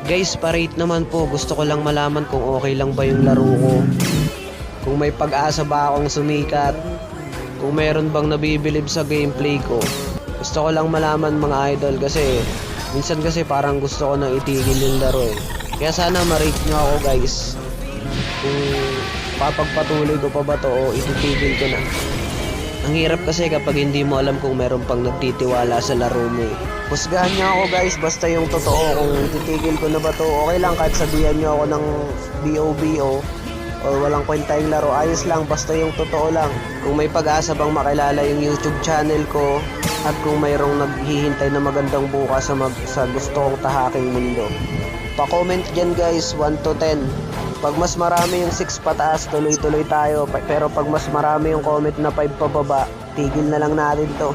Guys, pa-rate naman po. Gusto ko lang malaman kung okay lang ba yung laro ko. Kung may pag-asa ba akong sumikat. Kung meron bang nabibilib sa gameplay ko. Gusto ko lang malaman mga idol kasi minsan kasi parang gusto ko nang itigil yung laro eh. Kaya sana ma-rate nyo ako guys. Kung papagpatuloy ko pa ba to o ititigil ko na. Ang hirap kasi kapag hindi mo alam kung meron pang nagtitiwala sa laro mo eh. Husgahan nyo ako guys, basta yung totoo. Kung titigil ko na ba to, okay lang kahit sabihan nyo ako ng BOBO o walang kwenta yung laro, ayos lang, basta yung totoo lang. Kung may pag-asa bang makilala yung YouTube channel ko at kung mayroong naghihintay na magandang bukas sa gusto kong tahaking mundo, pa-comment dyan guys, 1 to 10. Pag mas marami yung 6 pataas, tuloy-tuloy tayo. Pero pag mas marami yung comment na 5 pababa, tigil na lang natin to.